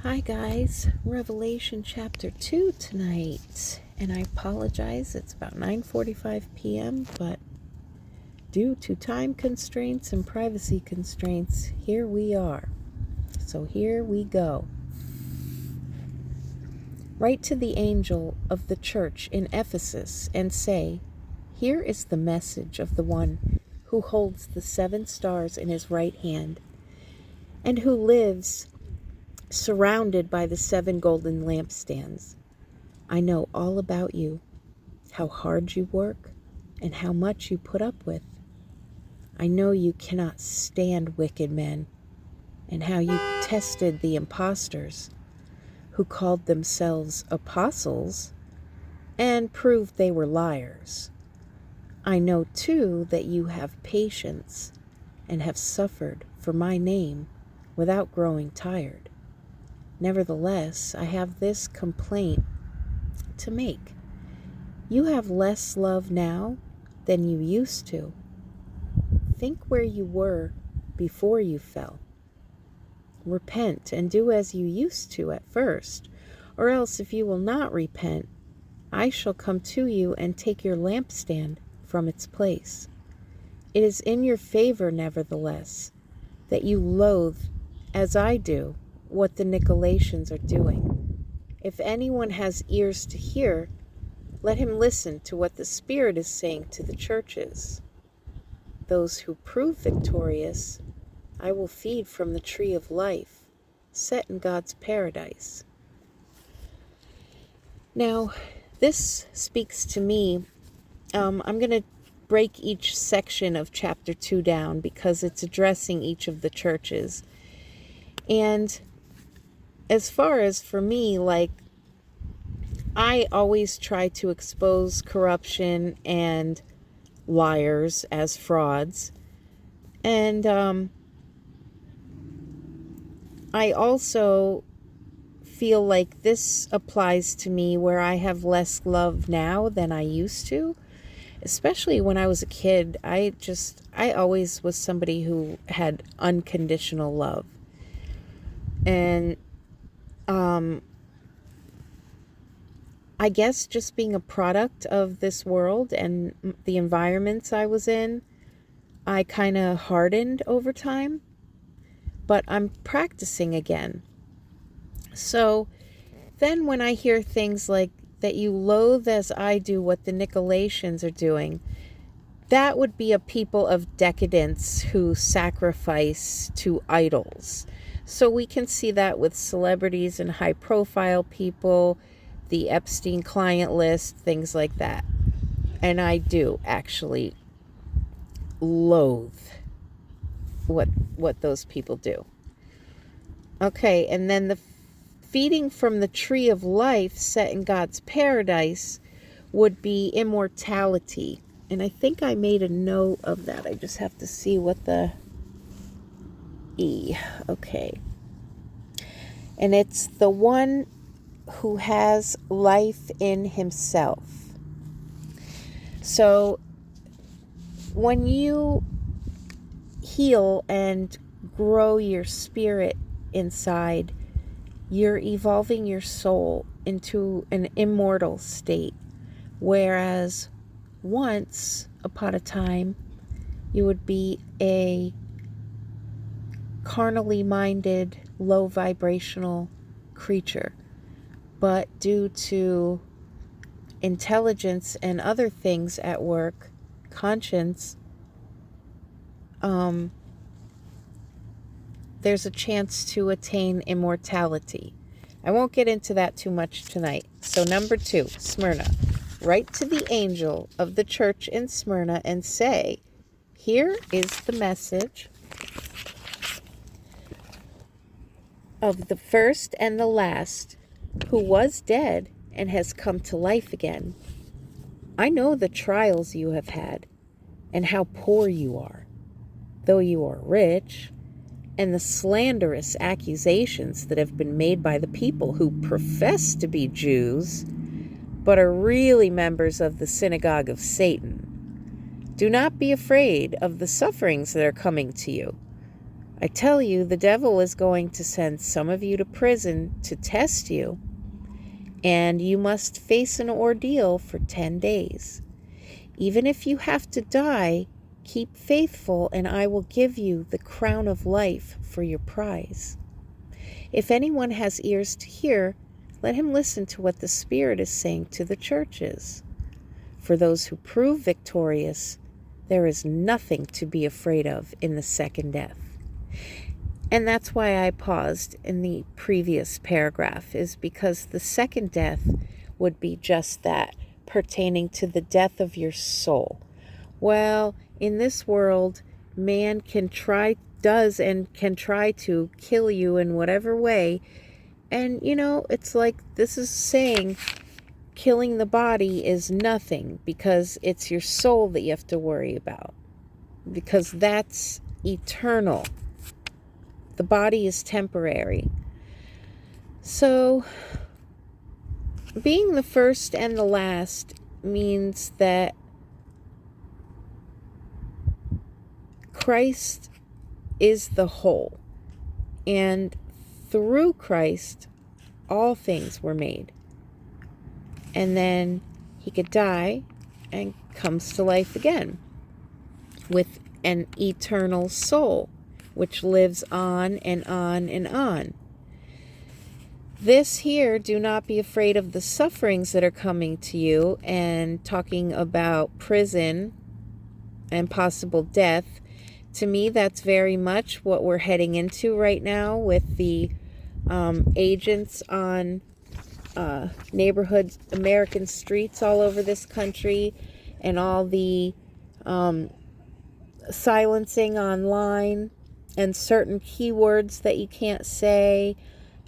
Hi guys, Revelation chapter 2 tonight, and I apologize, it's about 9:45 p.m., but due to time constraints and privacy constraints, here we are. So here we go. Write to the angel of the church in Ephesus and say, here is the message of the one who holds the 7 stars in his right hand, and who lives surrounded by the 7 golden lampstands. I know all about you, how hard you work, and how much you put up with. I know you cannot stand wicked men, and how you tested the impostors, who called themselves apostles, and proved they were liars. I know too that you have patience, and have suffered for my name without growing tired. Nevertheless, I have this complaint to make. You have less love now than you used to. Think where you were before you fell. Repent and do as you used to at first, or else if you will not repent, I shall come to you and take your lampstand from its place. It is in your favor, nevertheless, that you loathe, as I do, what the Nicolaitans are doing. If anyone has ears to hear, let him listen to what the Spirit is saying to the churches. Those who prove victorious, I will feed from the tree of life, set in God's paradise. Now, this speaks to me. I'm going to break each section of chapter 2 down because it's addressing each of the churches. And as far as for me, I always try to expose corruption and liars as frauds. And I also feel like this applies to me where I have less love now than I used to. Especially when I was a kid, I always was somebody who had unconditional love. And I guess just being a product of this world and the environments I was in, I kind of hardened over time, but I'm practicing again. So then when I hear things like that you loathe as I do what the Nicolaitans are doing, that would be a people of decadence who sacrifice to idols. So we can see that with celebrities and high-profile people, the Epstein client list, things like that. And I do actually loathe what those people do. Okay, and then the feeding from the tree of life set in God's paradise would be immortality. And I think I made a note of that. I just have to see what the okay. And it's the one who has life in himself. So when you heal and grow your spirit inside, you're evolving your soul into an immortal state. Whereas once upon a time, you would be a carnally minded, low vibrational creature. But due to intelligence and other things at work, conscience, there's a chance to attain immortality. I won't get into that too much tonight. So number 2, Smyrna. Write to the angel of the church in Smyrna and say, here is the message of the first and the last, who was dead and has come to life again. I know the trials you have had and how poor you are, though you are rich, and the slanderous accusations that have been made by the people who profess to be Jews, but are really members of the synagogue of Satan. Do not be afraid of the sufferings that are coming to you. I tell you, the devil is going to send some of you to prison to test you, and you must face an ordeal for 10 days. Even if you have to die, keep faithful, and I will give you the crown of life for your prize. If anyone has ears to hear, let him listen to what the Spirit is saying to the churches. For those who prove victorious, there is nothing to be afraid of in the second death. And that's why I paused in the previous paragraph, is because the second death would be just that, pertaining to the death of your soul. Well, in this world, man can try to kill you in whatever way. And, it's like this is saying killing the body is nothing, because it's your soul that you have to worry about, because that's eternal. The body is temporary. So, being the first and the last means that Christ is the whole, and through Christ, all things were made. And then he could die and comes to life again with an eternal soul, which lives on and on and on. This here, do not be afraid of the sufferings that are coming to you, and talking about prison and possible death. To me, that's very much what we're heading into right now with the agents on neighborhood American streets all over this country, and all the silencing online, and certain keywords that you can't say,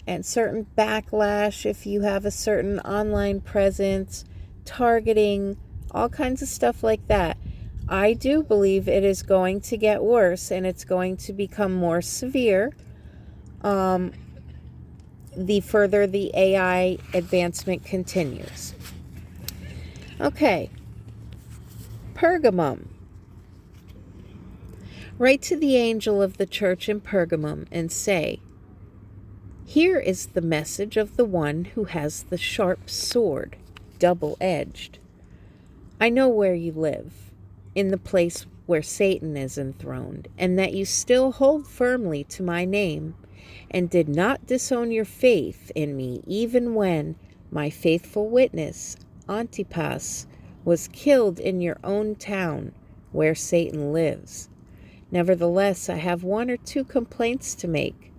and certain backlash if you have a certain online presence, targeting, all kinds of stuff like that. I do believe it is going to get worse, and it's going to become more severe the further the AI advancement continues. Okay. Pergamum. Write to the angel of the church in Pergamum and say, here is the message of the one who has the sharp sword, double-edged. I know where you live, in the place where Satan is enthroned, and that you still hold firmly to my name, and did not disown your faith in me, even when my faithful witness, Antipas, was killed in your own town, where Satan lives. Nevertheless, I have one or two complaints to make.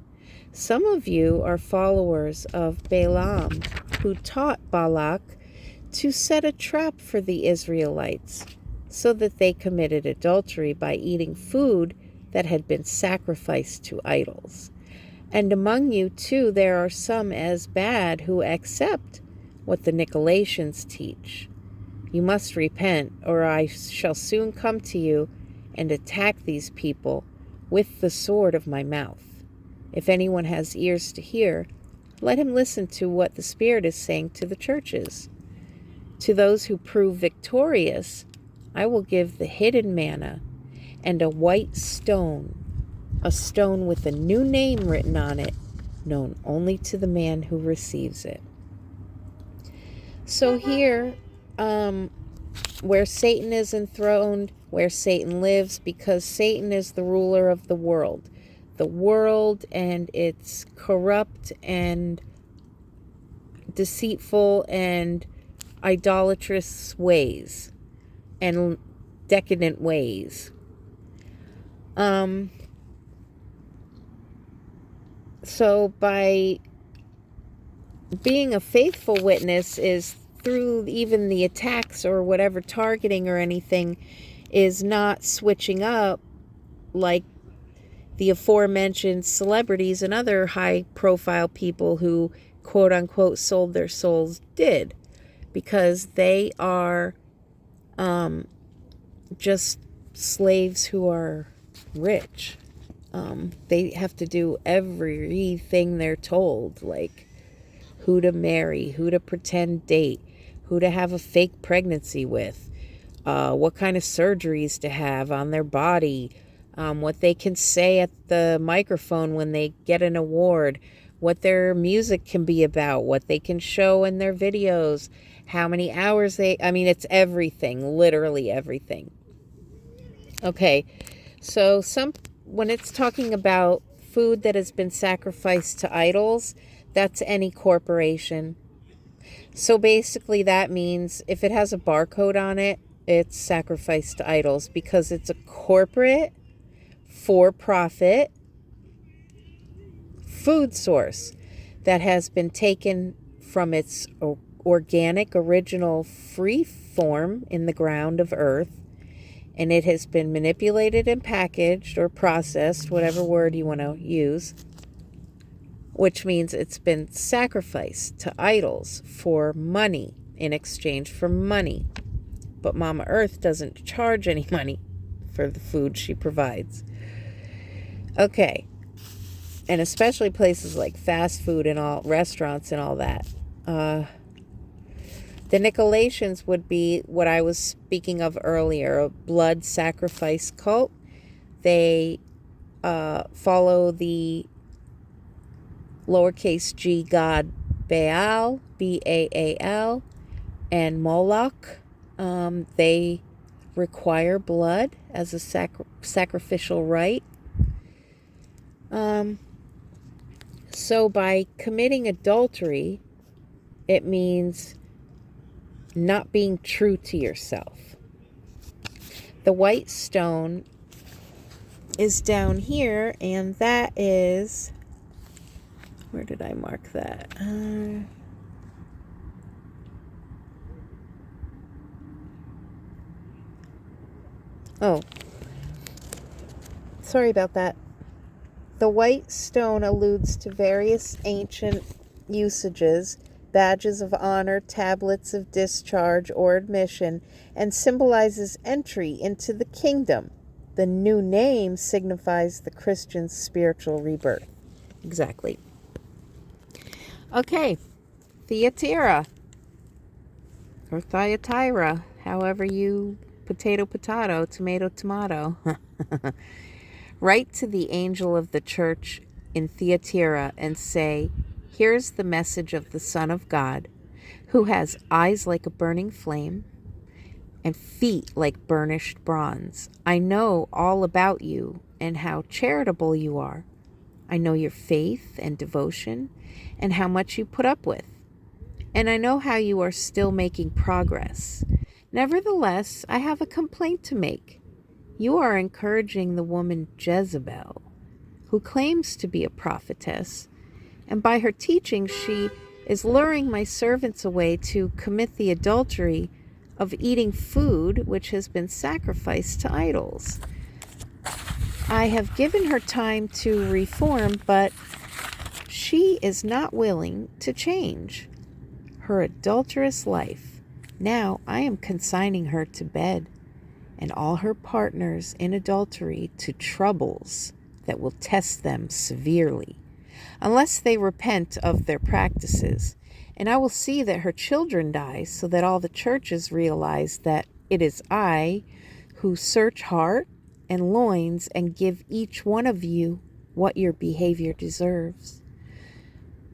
Some of you are followers of Balaam, who taught Balak to set a trap for the Israelites, so that they committed adultery by eating food that had been sacrificed to idols. And among you, too, there are some as bad who accept what the Nicolaitans teach. You must repent, or I shall soon come to you and attack these people with the sword of my mouth. If anyone has ears to hear, let him listen to what the Spirit is saying to the churches. To those who prove victorious, I will give the hidden manna and a white stone, a stone with a new name written on it, known only to the man who receives it. So here, where Satan is enthroned, where Satan lives, because Satan is the ruler of the world. The world and its corrupt and deceitful and idolatrous ways and decadent ways. So by being a faithful witness is through even the attacks or whatever targeting or anything, is not switching up like the aforementioned celebrities and other high profile people who quote unquote sold their souls did, because they are just slaves who are rich. They have to do everything they're told, like who to marry, who to pretend date, who to have a fake pregnancy with, what kind of surgeries to have on their body, what they can say at the microphone when they get an award, what their music can be about, what they can show in their videos, how many hours it's everything, literally everything. Okay, so when it's talking about food that has been sacrificed to idols, that's any corporation. So basically that means if it has a barcode on it, it's sacrificed to idols because it's a corporate, for-profit food source that has been taken from its organic, original, free form in the ground of earth, and it has been manipulated and packaged or processed, whatever word you want to use, which means it's been sacrificed to idols for money, in exchange for money. But Mama Earth doesn't charge any money for the food she provides. Okay. And especially places like fast food and all restaurants and all that. The Nicolaitans would be what I was speaking of earlier, a blood sacrifice cult. They follow the lowercase g god Baal, Baal, and Moloch. They require blood as a sacrificial rite. So by committing adultery, it means not being true to yourself. The white stone is down here, and that is, where did I mark that? Oh, sorry about that. The white stone alludes to various ancient usages, badges of honor, tablets of discharge or admission, and symbolizes entry into the kingdom. The new name signifies the Christian's spiritual rebirth. Exactly. Okay, Thyatira, or Thyatira, however you potato, tomato. Write to the angel of the church in Thyatira and say, here's the message of the Son of God, who has eyes like a burning flame and feet like burnished bronze. I know all about you and how charitable you are. I know your faith and devotion and how much you put up with. And I know how you are still making progress. Nevertheless, I have a complaint to make. You are encouraging the woman Jezebel, who claims to be a prophetess, and by her teaching she is luring my servants away to commit the adultery of eating food which has been sacrificed to idols. I have given her time to reform, but she is not willing to change her adulterous life. Now I am consigning her to bed and all her partners in adultery to troubles that will test them severely, unless they repent of their practices. And I will see that her children die, so that all the churches realize that it is I who search heart and loins and give each one of you what your behavior deserves.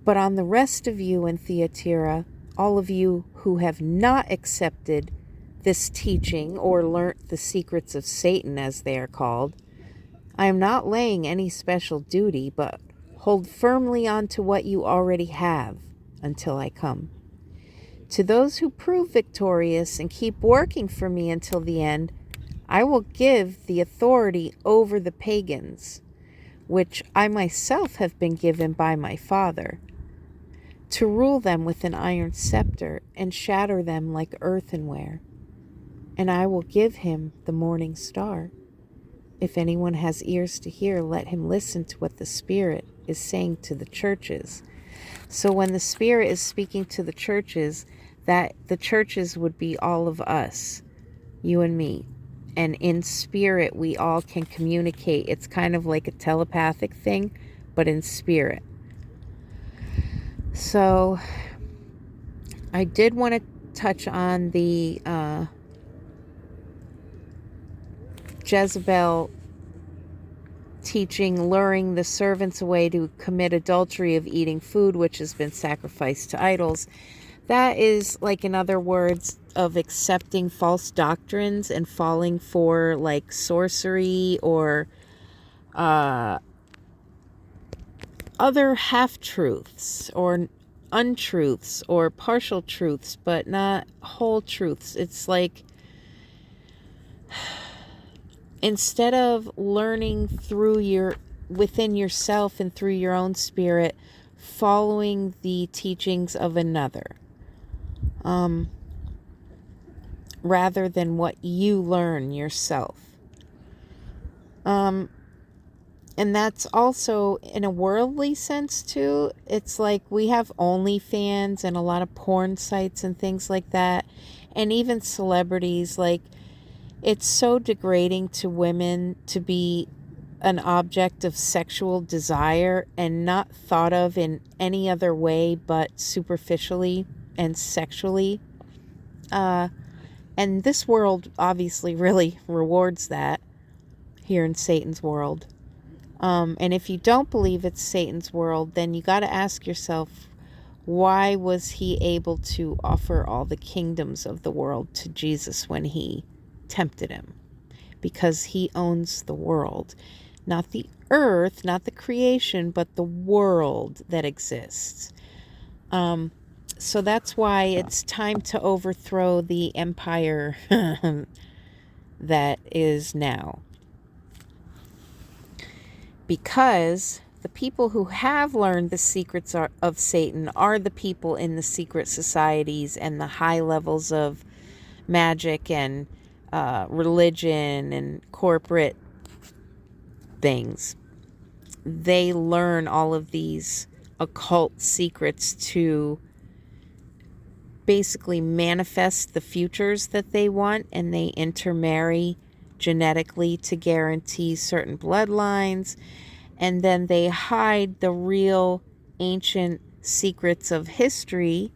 But on the rest of you in Thyatira, all of you who have not accepted this teaching or learnt the secrets of Satan, as they are called, I am not laying any special duty, but hold firmly on to what you already have until I come. To those who prove victorious and keep working for me until the end, I will give the authority over the pagans, which I myself have been given by my Father, to rule them with an iron scepter and shatter them like earthenware. And I will give him the morning star. If anyone has ears to hear, let him listen to what the Spirit is saying to the churches. So when the Spirit is speaking to the churches, that the churches would be all of us, you and me. And in spirit, we all can communicate. It's kind of like a telepathic thing, but in spirit. So I did want to touch on the Jezebel teaching, luring the servants away to commit adultery of eating food which has been sacrificed to idols. That is, like, in other words, of accepting false doctrines and falling for, like, sorcery or other half-truths or untruths or partial truths, but not whole truths. It's like, instead of learning within yourself and through your own spirit, following the teachings of another, rather than what you learn yourself. And that's also in a worldly sense too. It's like we have OnlyFans and a lot of porn sites and things like that. And even celebrities, like, it's so degrading to women to be an object of sexual desire and not thought of in any other way but superficially and sexually. And this world obviously really rewards that here in Satan's world. And if you don't believe it's Satan's world, then you got to ask yourself, why was he able to offer all the kingdoms of the world to Jesus when he tempted him? Because he owns the world, not the earth, not the creation, but the world that exists. So that's why it's time to overthrow the empire that is now. Because the people who have learned the secrets of Satan are the people in the secret societies and the high levels of magic and religion and corporate things. They learn all of these occult secrets to basically manifest the futures that they want, and they intermarry genetically to guarantee certain bloodlines, and then they hide the real ancient secrets of history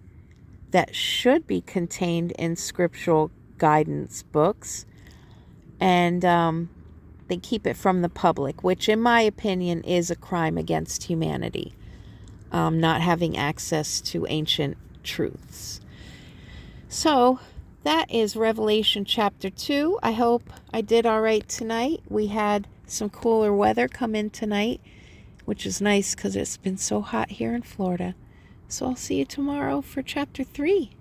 that should be contained in scriptural guidance books, and they keep it from the public, which in my opinion is a crime against humanity, not having access to ancient truths. So that is Revelation chapter 2. I hope I did all right tonight. We had some cooler weather come in tonight, which is nice because it's been so hot here in Florida. So I'll see you tomorrow for chapter 3.